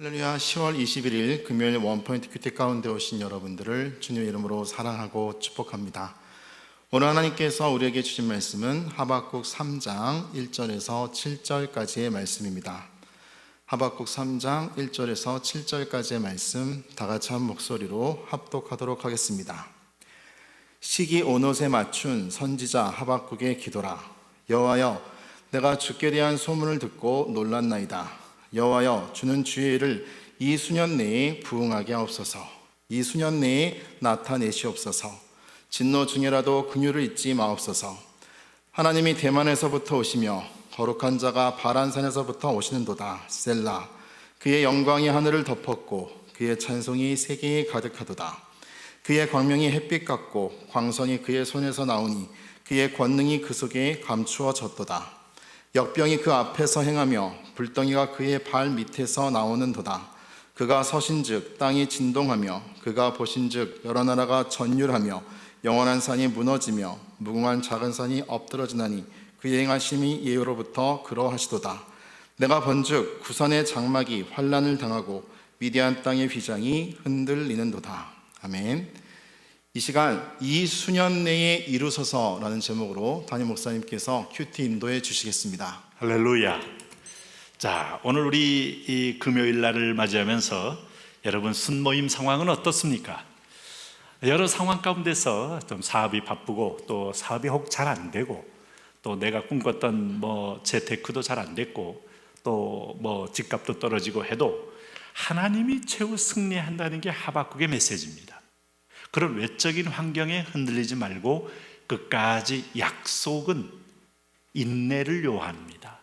할렐루야. 10월 21일 금요일 원포인트 큐티 가운데 오신 여러분들을 주님 이름으로 사랑하고 축복합니다. 오늘 하나님께서 우리에게 주신 말씀은 하박국 3장 1절에서 7절까지의 말씀입니다. 하박국 3장 1절에서 7절까지의 말씀 다 같이 한 목소리로 합독하도록 하겠습니다. 시기 오롯에 맞춘 선지자 하박국의 기도라. 여호와여, 내가 주께 대한 소문을 듣고 놀랐나이다. 여호와여, 주는 주의 일을 이 수년 내에 부응하게 하옵소서. 이 수년 내에 나타내시옵소서. 진노 중에라도 긍휼을 잊지 마옵소서. 하나님이 대만에서부터 오시며 거룩한 자가 바란산에서부터 오시는도다. 셀라. 그의 영광이 하늘을 덮었고 그의 찬송이 세계에 가득하도다. 그의 광명이 햇빛 같고 광선이 그의 손에서 나오니 그의 권능이 그 속에 감추어졌도다. 역병이 그 앞에서 행하며 불덩이가 그의 발 밑에서 나오는도다. 그가 서신즉 땅이 진동하며 그가 보신즉 여러 나라가 전율하며 영원한 산이 무너지며 무궁한 작은 산이 엎드러지나니 그의 행하심이 예로부터 그러하시도다. 내가 본즉 구산의 장막이 환난을 당하고 미디안 땅의 휘장이 흔들리는도다. 아멘. 이 시간 이 수년 내에 이루소서라는 제목으로 담임 목사님께서 큐티 인도해 주시겠습니다. 할렐루야. 자, 오늘 우리 이 금요일 날을 맞이하면서 여러분 순모임 상황은 어떻습니까? 여러 상황 가운데서 좀 사업이 바쁘고 또 사업이 혹 잘 안 되고 또 내가 꿈꿨던 재테크도 잘 안 됐고 또 집값도 떨어지고 해도 하나님이 최후 승리한다는 게 하박국의 메시지입니다. 그런 외적인 환경에 흔들리지 말고 끝까지 약속은 인내를 요합니다.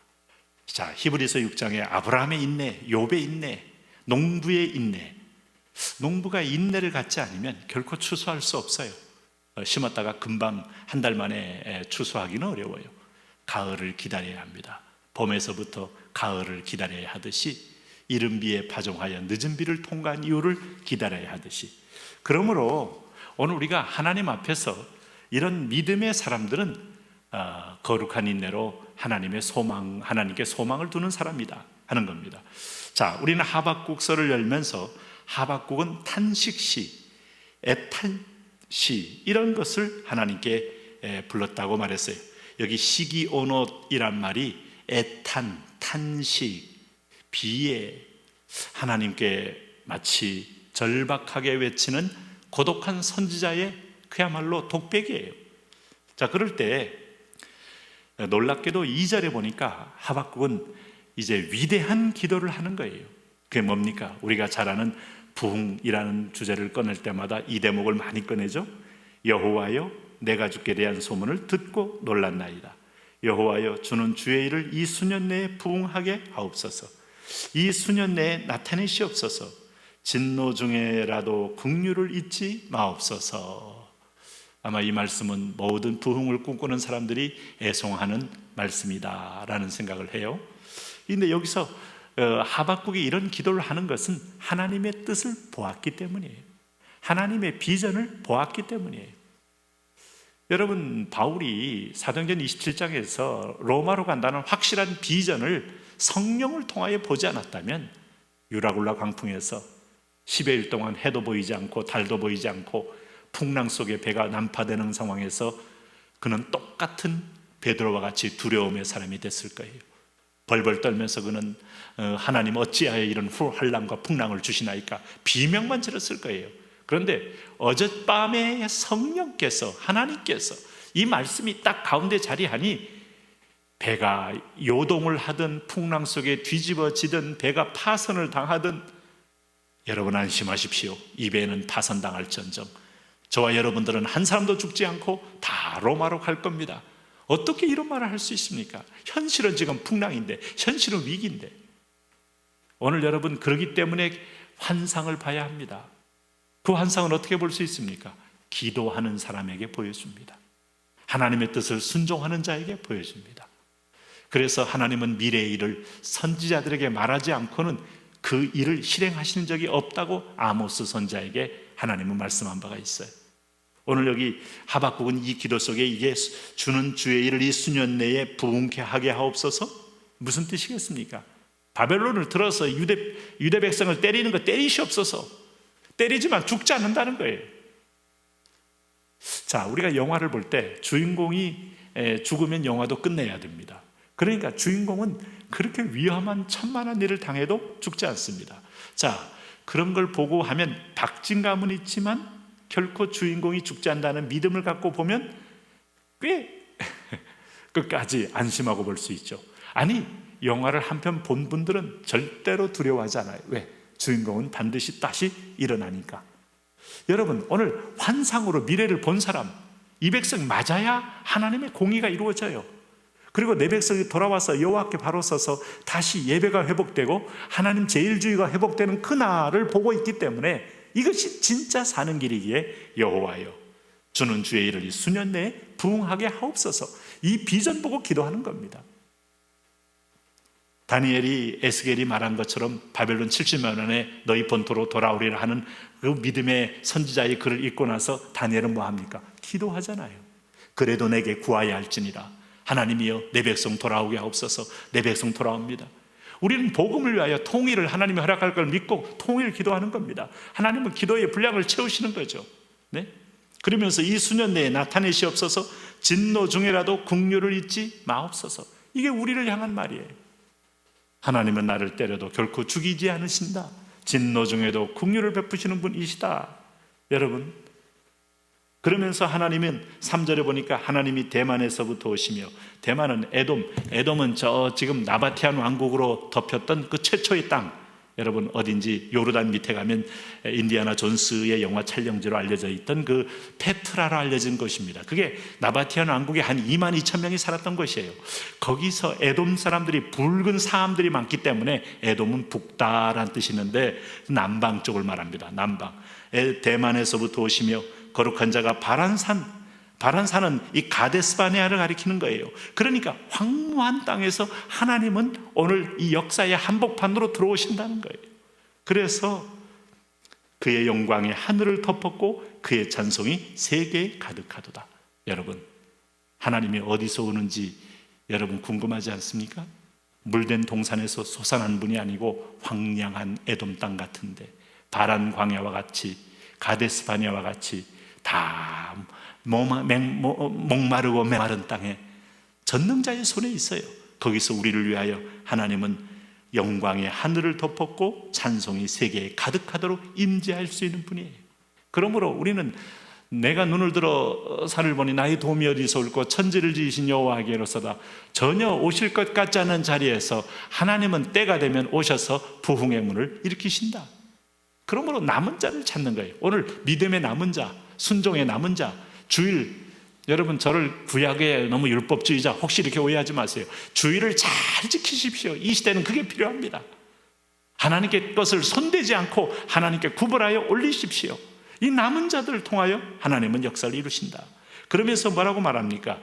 자, 히브리서 6장에 아브라함의 인내, 욥의 인내, 농부의 인내. 농부가 인내를 갖지 않으면 결코 추수할 수 없어요. 심었다가 금방 한 달 만에 추수하기는 어려워요. 가을을 기다려야 합니다. 봄에서부터 가을을 기다려야 하듯이 이른 비에 파종하여 늦은 비를 통과한 이유를 기다려야 하듯이, 그러므로 오늘 우리가 하나님 앞에서 이런 믿음의 사람들은 거룩한 인내로 하나님의 소망, 하나님께 소망을 두는 사람이다 하는 겁니다. 자, 우리는 하박국서를 열면서 하박국은 탄식시, 애탄시 이런 것을 하나님께 불렀다고 말했어요. 여기 시기오롯이란 말이 애탄, 탄식, 비애, 하나님께 마치 절박하게 외치는 고독한 선지자의 그야말로 독백이에요. 자, 그럴 때 놀랍게도 2절에 보니까 하박국은 이제 위대한 기도를 하는 거예요. 그게 뭡니까? 우리가 잘 아는 부흥이라는 주제를 꺼낼 때마다 이 대목을 많이 꺼내죠. 여호와여, 내가 주께 대한 소문을 듣고 놀랐나이다. 여호와여, 주는 주의 일을 이 수년 내에 부흥하게 하옵소서. 이 수년 내에 나타내시옵소서. 진노 중에라도 긍휼을 잊지 마옵소서. 아마 이 말씀은 모든 부흥을 꿈꾸는 사람들이 애송하는 말씀이다라는 생각을 해요. 그런데 여기서 하박국이 이런 기도를 하는 것은 하나님의 뜻을 보았기 때문이에요. 하나님의 비전을 보았기 때문이에요. 여러분, 바울이 사도행전 27장에서 로마로 간다는 확실한 비전을 성령을 통하여 보지 않았다면 유라굴라 광풍에서 10여일 동안 해도 보이지 않고 달도 보이지 않고 풍랑 속에 배가 난파되는 상황에서 그는 똑같은 베드로와 같이 두려움의 사람이 됐을 거예요. 벌벌 떨면서 그는 하나님 어찌하여 이런 환난과 풍랑을 주시나이까 비명만 지렀을 거예요. 그런데 어젯밤에 성령께서, 하나님께서 이 말씀이 딱 가운데 자리하니 배가 요동을 하든 풍랑 속에 뒤집어지든 배가 파선을 당하든 여러분 안심하십시오. 이 배는 파선당할지언정 저와 여러분들은 한 사람도 죽지 않고 다 로마로 갈 겁니다. 어떻게 이런 말을 할 수 있습니까? 현실은 지금 풍랑인데, 현실은 위기인데. 오늘 여러분, 그러기 때문에 환상을 봐야 합니다. 그 환상은 어떻게 볼 수 있습니까? 기도하는 사람에게 보여줍니다. 하나님의 뜻을 순종하는 자에게 보여줍니다. 그래서 하나님은 미래의 일을 선지자들에게 말하지 않고는 그 일을 실행하시는 적이 없다고 아모스 선지자에게 하나님은 말씀한 바가 있어요. 오늘 여기 하박국은 이 기도 속에 이게 주는 주의 일을 이 수년 내에 부흥케 하게 하옵소서, 무슨 뜻이겠습니까? 바벨론을 들어서 유대 백성을 때리는 거 때리시옵소서. 때리지만 죽지 않는다는 거예요. 자, 우리가 영화를 볼 때 주인공이 죽으면 영화도 끝내야 됩니다. 그러니까 주인공은 그렇게 위험한 천만한 일을 당해도 죽지 않습니다. 자, 그런 걸 보고 하면 박진감은 있지만 결코 주인공이 죽지 않는다는 믿음을 갖고 보면 꽤 끝까지 안심하고 볼 수 있죠. 아니, 영화를 한 편 본 분들은 절대로 두려워하지 않아요. 왜? 주인공은 반드시 다시 일어나니까. 여러분, 오늘 환상으로 미래를 본 사람, 이 백성 맞아야 하나님의 공의가 이루어져요. 그리고 내 백성이 돌아와서 여호와께 바로 서서 다시 예배가 회복되고 하나님 제일주의가 회복되는 그날을 보고 있기 때문에 이것이 진짜 사는 길이기에 여호와여, 주는 주의 일을 이 수년 내에 부응하게 하옵소서. 이 비전 보고 기도하는 겁니다. 다니엘이 에스겔이 말한 것처럼 바벨론 70년 안에 너희 본토로 돌아오리라 하는 그 믿음의 선지자의 글을 읽고 나서 다니엘은 뭐 합니까? 기도하잖아요. 그래도 내게 구하여 할지니라. 하나님이여, 내 백성 돌아오게 하옵소서. 내 백성 돌아옵니다. 우리는 복음을 위하여 통일을 하나님이 허락할 걸 믿고 통일을 기도하는 겁니다. 하나님은 기도의 분량을 채우시는 거죠. 네? 그러면서 이 수년 내에 나타내시옵소서. 진노 중에라도 긍휼을 잊지 마옵소서. 이게 우리를 향한 말이에요. 하나님은 나를 때려도 결코 죽이지 않으신다. 진노 중에도 긍휼을 베푸시는 분이시다. 여러분, 그러면서 하나님은 3절에 보니까 하나님이 대만에서부터 오시며, 대만은 에돔은 저 지금 나바티안 왕국으로 덮였던 그 최초의 땅, 여러분 어딘지 요르단 밑에 가면 인디아나 존스의 영화 촬영지로 알려져 있던 그 페트라로 알려진 곳입니다. 그게 나바티안 왕국에 한 2만 2천 명이 살았던 곳이에요. 거기서 에돔 사람들이 붉은 사람들이 많기 때문에 에돔은 북다라는 뜻이 있는데 남방 쪽을 말합니다. 남방. 대만에서부터 오시며 거룩한 자가 바란산은 이 가데스바네아를 가리키는 거예요. 그러니까 황무한 땅에서 하나님은 오늘 이 역사의 한복판으로 들어오신다는 거예요. 그래서 그의 영광이 하늘을 덮었고 그의 찬송이 세계에 가득하도다. 여러분, 하나님이 어디서 오는지 여러분 궁금하지 않습니까? 물된 동산에서 솟아난 분이 아니고 황량한 에돔 땅 같은데, 바란 광야와 같이, 가데스바네아와 같이 다 목마르고 메마른 땅에 전능자의 손에 있어요. 거기서 우리를 위하여 하나님은 영광의 하늘을 덮었고 찬송이 세계에 가득하도록 임재할 수 있는 분이에요. 그러므로 우리는 내가 눈을 들어 산을 보니 나의 도움이 어디서 올까? 천지를 지으신 여호와께로서다. 전혀 오실 것 같지 않은 자리에서 하나님은 때가 되면 오셔서 부흥의 문을 일으키신다. 그러므로 남은 자를 찾는 거예요. 오늘 믿음의 남은 자, 순종의 남은 자, 주일, 여러분 저를 구약의 너무 율법주의자 혹시 이렇게 오해하지 마세요. 주일을 잘 지키십시오. 이 시대는 그게 필요합니다. 하나님께 것을 손대지 않고 하나님께 구별하여 올리십시오. 이 남은 자들을 통하여 하나님은 역사를 이루신다. 그러면서 뭐라고 말합니까?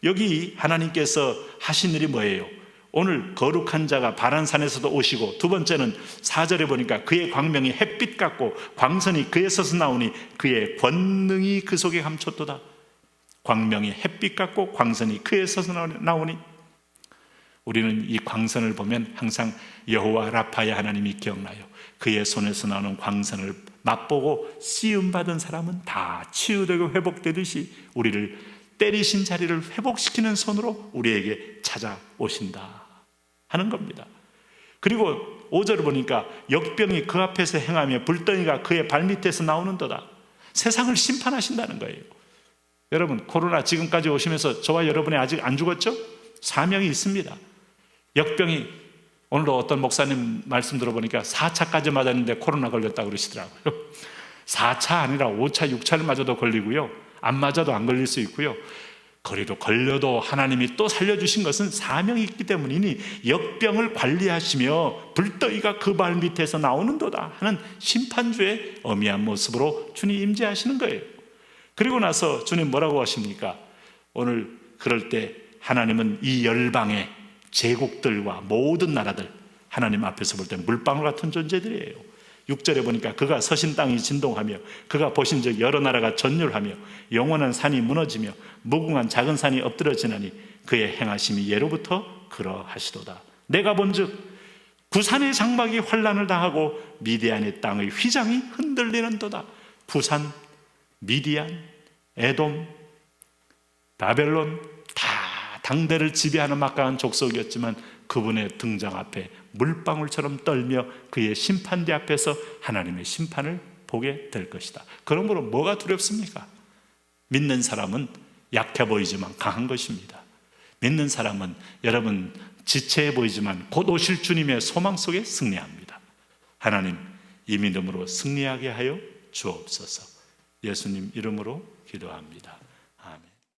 여기 하나님께서 하신 일이 뭐예요? 오늘 거룩한 자가 바란산에서도 오시고, 두 번째는 4절에 보니까 그의 광명이 햇빛 같고 광선이 그에서서 나오니 그의 권능이 그 속에 감췄도다. 광명이 햇빛 같고 광선이 그에서서 나오니, 우리는 이 광선을 보면 항상 여호와 라파의 하나님이 기억나요. 그의 손에서 나오는 광선을 맛보고 시음받은 사람은 다 치유되고 회복되듯이 우리를 때리신 자리를 회복시키는 손으로 우리에게 찾아오신다 하는 겁니다. 그리고 5절을 보니까 역병이 그 앞에서 행하며 불덩이가 그의 발밑에서 나오는도다. 세상을 심판하신다는 거예요. 여러분, 코로나 지금까지 오시면서 저와 여러분이 아직 안 죽었죠? 사명이 있습니다. 역병이, 오늘도 어떤 목사님 말씀 들어보니까 4차까지 맞았는데 코로나 걸렸다고 그러시더라고요. 4차 아니라 5차, 6차를 맞아도 걸리고요, 안 맞아도 안 걸릴 수 있고요, 그래도 걸려도 하나님이 또 살려주신 것은 사명이 있기 때문이니 역병을 관리하시며 불더위가 그 발 밑에서 나오는도다 하는 심판주의 어미한 모습으로 주님 임재하시는 거예요. 그리고 나서 주님 뭐라고 하십니까? 오늘 그럴 때 하나님은 이 열방의 제국들과 모든 나라들, 하나님 앞에서 볼 때 물방울 같은 존재들이에요. 6절에 보니까 그가 서신 땅이 진동하며 그가 보신 즉 여러 나라가 전율하며 영원한 산이 무너지며 무궁한 작은 산이 엎드러지나니 그의 행하심이 예로부터 그러하시도다. 내가 본즉 구산의 장막이 환란을 당하고 미디안의 땅의 휘장이 흔들리는도다. 구산, 미디안, 에돔, 바벨론 다 당대를 지배하는 막강한 족속이었지만 그분의 등장 앞에 물방울처럼 떨며 그의 심판대 앞에서 하나님의 심판을 보게 될 것이다. 그러므로 뭐가 두렵습니까? 믿는 사람은 약해 보이지만 강한 것입니다. 믿는 사람은 여러분 지체해 보이지만 곧 오실 주님의 소망 속에 승리합니다. 하나님, 이 믿음으로 승리하게 하여 주옵소서. 예수님 이름으로 기도합니다.